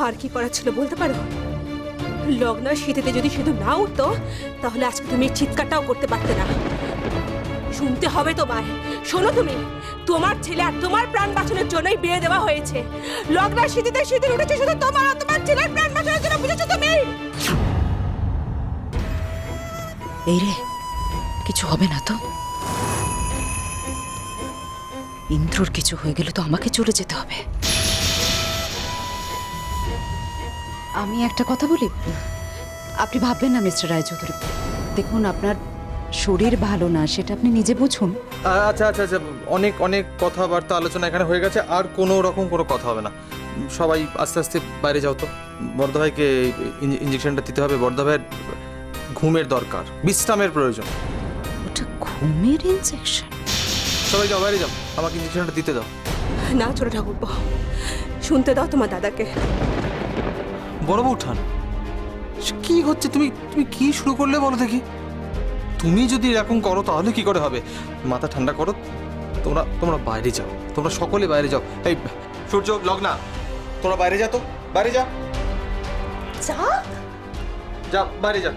আর কি করার ছিল বলতে পারো? লগ্নার শীতেতে যদি শুধু না উঠতো তাহলে আজকে তুমি এই চিৎকারটাও করতে পারতে না। শুনতে হবে তোমায়। শোনো তুমি, তোমার ছেলে আর তোমার প্রাণ বাঁচানোর জন্যই বিয়ে দেওয়া হয়েছে। লগ্নার শীতেতে শীতে উঠেছে শুধু তোমার আর তোমার ছেলের প্রাণ বাঁচানোর জন্য, বুঝেছো তুমি? এই রে, কিছু হবে না তো? ইন্দ্রর কিছু হয়ে গেলে তো আমাকে চলে যেতে হবে। আমি একটা কথা বলি, আপনি ভাববেন না মিস্টার রায়চৌধুরী। দেখুন, আপনার শরীর ভালো না, সেটা আপনি নিজে বুঝুন। আচ্ছা আচ্ছা আচ্ছা, অনেক অনেক কথাবার্তা আলোচনা এখানে হয়ে গেছে, আর কোনো রকম কোনো কথা হবে না। সবাই আস্তে আস্তে বাইরে যাও তো। বর্ধা ভাইকে ইঞ্জেকশনটা দিতে হবে। বর্ধা ভাইয়ের ঘুমের দরকার, বিশ্রামের প্রয়োজন। ওটা ঘুমের ইনজেকশন? সবাই যাও, বাইরে যাও, আমাকে ইঞ্জেকশনটা দিতে দাও। না ছোট ঠাকুরপো, শুনতে দাও তোমার দাদাকে। বড় বউ উঠান, কি হচ্ছে? তুমি তুমি কি শুরু করলে বলো দেখি? তুমি যদি এরকম করো তাহলে কি করে হবে? মাথা ঠান্ডা করো। তোমরা তোমরা বাইরে যাও, তোমরা সকলে বাইরে যাও। এই সূর্য, লগ্না, তোমরা বাইরে যা তো, বাইরে যা। যা যা, বাইরে যা।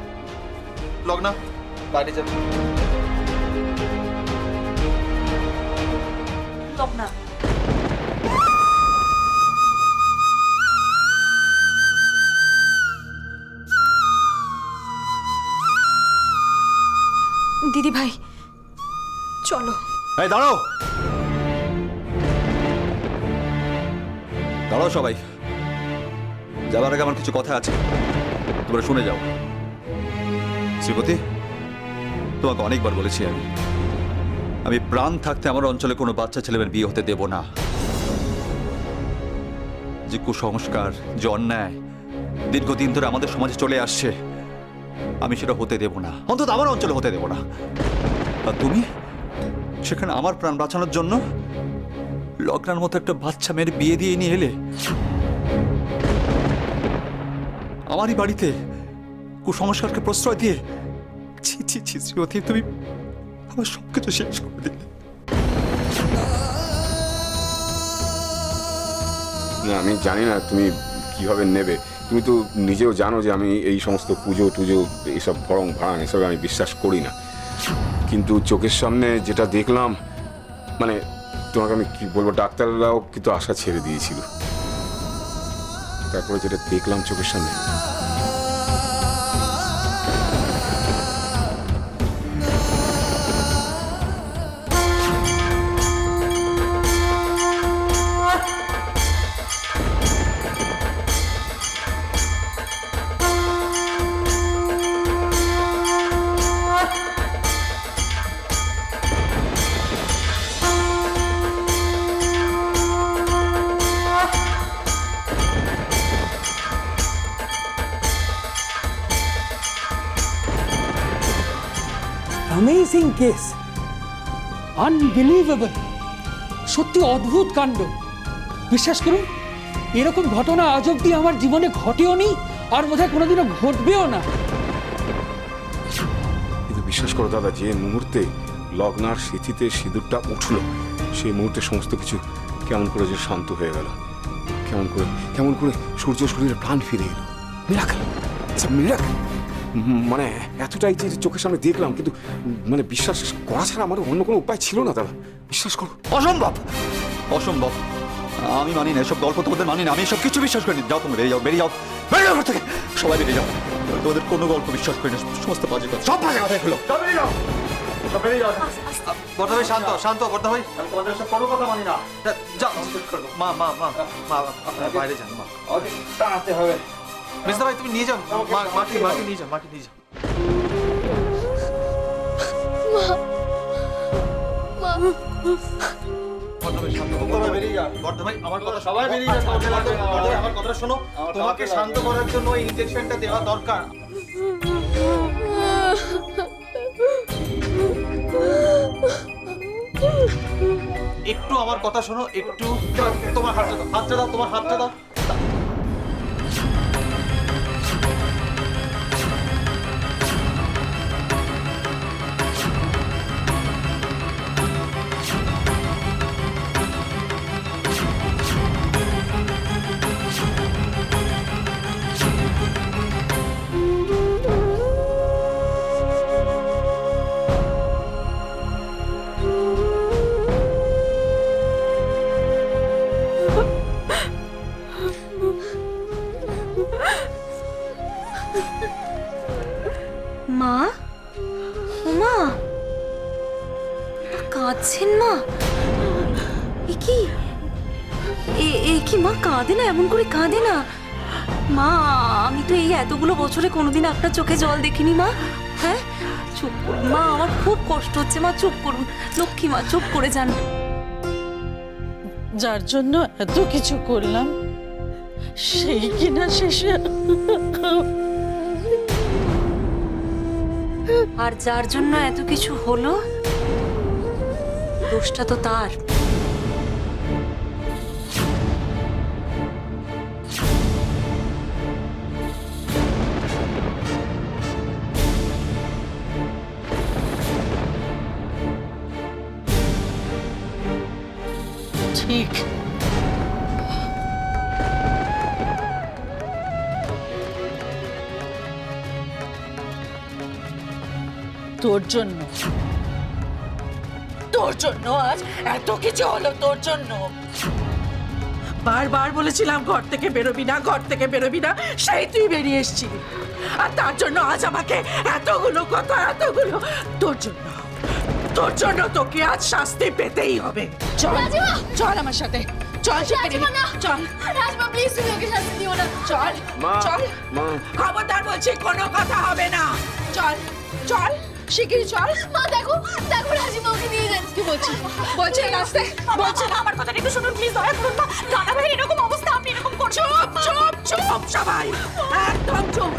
লগ্না, বাইরে যা। লগ্না, দিদি ভাই চলো। এই দাঁড়াও, দাঁড়াও সবাই। যাবার আগে আমার কিছু কথা আছে, তোমরা শুনে যাও। শ্রীপতি, তোমাকে অনেকবার বলেছি আমি প্রাণ থাকতে আমার অঞ্চলে কোনো বাচ্চা ছেলেমেয়ের বিয়ে হতে দেব না। যে কুসংস্কার, যে অন্যায় দীর্ঘদিন ধরে আমাদের সমাজে চলে আসছে, আমি সেটা হতে দেব না, অন্তত আমার অঞ্চলে হতে দেব না। আর তুমি সেখানে আমার প্রাণ বাঁচানোর জন্য লগ্নার মতো একটা বাচ্চা মেয়ের বিয়ে দিয়ে নিয়ে এলে। আমারই বাড়িতে কুসংস্কারকে প্রশ্রয় দিয়ে ছি ছি ছি শ্রীমতী, তুমি আমার সবকিছু শেষ করে দিলে। না, আমি জানি না তুমি কিভাবে নেবে। তুমি তো নিজেও জানো যে আমি এই সমস্ত পুজো টুজো, এইসব ভরং ভাড়াং এসব আমি বিশ্বাস করি না। কিন্তু চোখের সামনে যেটা দেখলাম, মানে তোমাকে আমি কি বলবো, ডাক্তাররাও কিন্তু আশা ছেড়ে দিয়েছিল। তারপরে যেটা দেখলাম চোখের সামনে, অ্যামেজিং কেস, আনবিলিভেবল, সত্যি অদ্ভুত কাণ্ড। বিশ্বাস করুন, এরকম ঘটনা আজ অব্দি আমার জীবনে ঘটেও নি, আর বোধহয় কোনোদিনও ঘটবেও না। কিন্তু বিশ্বাস করো দাদা, যে মুহূর্তে লগ্নার স্মৃতিতে সিঁদুরটা উঠলো, সেই মুহূর্তে সমস্ত কিছু কেমন করে যে শান্ত হয়ে গেল। কেমন করে সূর্য শরীরে প্রাণ ফিরে এলো। Miracle, miracle. মানে এতটাই যে চোখের সামনে দেখলাম, কিন্তু মানে বিশ্বাস করা ছাড়া আমার অন্য কোনো উপায় ছিল না দাদা। বিশ্বাস করো। অসম্ভব, অসম্ভব। আমি মানি না এসব গল্প, তোমাদের মানি না। আমি এসব কিছু বিশ্বাস করি না। যাও, তুমি বেরিয়ে যাও, বেরিয়ে যাও, বেরিয়ে যাও ঘর থেকে। সবাই বেরিয়ে যাও। তোমাদের কোনো গল্প বিশ্বাস করি না, সমস্ত বাজে কথা, সব বাজে কথা এগুলো। বেরিয়ে যাও, সব বেরিয়ে যাও। বর্ধা ভাই শান্ত, শান্ত বর্ধা ভাই। আমি তোমাদের সব কোনো কথা মানি না। যাও, মা মা মা মা, আপনারা বাইরে যান। মা, ওকে, টানাতে হবে। মিস্টার ভাই তুমি নিয়ে যাও, মাকে নিয়ে যাও, মাকে নিয়ে যাও। বর্ধা ভাই শান্ত, বর্ধা ভাই বেরিয়ে যান। বর্ধা ভাই আমার কথা, সবাই বেরিয়ে যান। বর্ধা ভাই আমার কথা শোনো, তোমাকে শান্ত করার জন্য এই ইনজেকশনটা দেওয়া দরকার। একটু আমার কথা শোনো, একটু। তোমার হাতটা দাও, হাতটা দাও, তোমার হাতটা দাও। মা, ও মা, কাঁদছেন মা? এ কি মা? কাঁদে না, এমন করে কাঁদে না মা। আমি তো এই এতগুলো বছরে কোনোদিন আপনার চোখে জল দেখিনি মা। হ্যাঁ, চুপ করুন মা, আমার খুব কষ্ট হচ্ছে মা, চুপ করুন। লক্ষ্মী মা, চুপ করে যান। যার জন্য এত কিছু করলাম সেই কিনা শেষে আর যার জন্য এত কিছু হলো, দোষটা তো তার। ঠিক তোর জন্য আজ এত কিছু হলো, তোর জন্য। বারবার বলেছিলাম ঘর থেকে বেরোবি না, ঘর থেকে বেরোবি না, সেই তুই বেরিয়ে এসেছিলি। আর তার জন্য আজ আমাকে এতগুলো কথা, এতগুলো তোর জন্য তোকে আজ শাস্তি পেতেই হবে। চল চল আমার সাথে, চল চল চল চল, খবরদার বলছি, কোনো কথা হবে না। চল চল শিগগিরই চল। মা দেখো রাজিমা ওকে নিয়ে যাচ্ছে। কি বলছি রাস্তায় বলছি না, আমার কথাটা একটু শুনুন প্লিজ, দয়া করুন না। দাদা ভাই এরকম অবস্থা, আপনি এরকম করছেন। চুপ চুপ চুপ সবাই, একদম চুপ।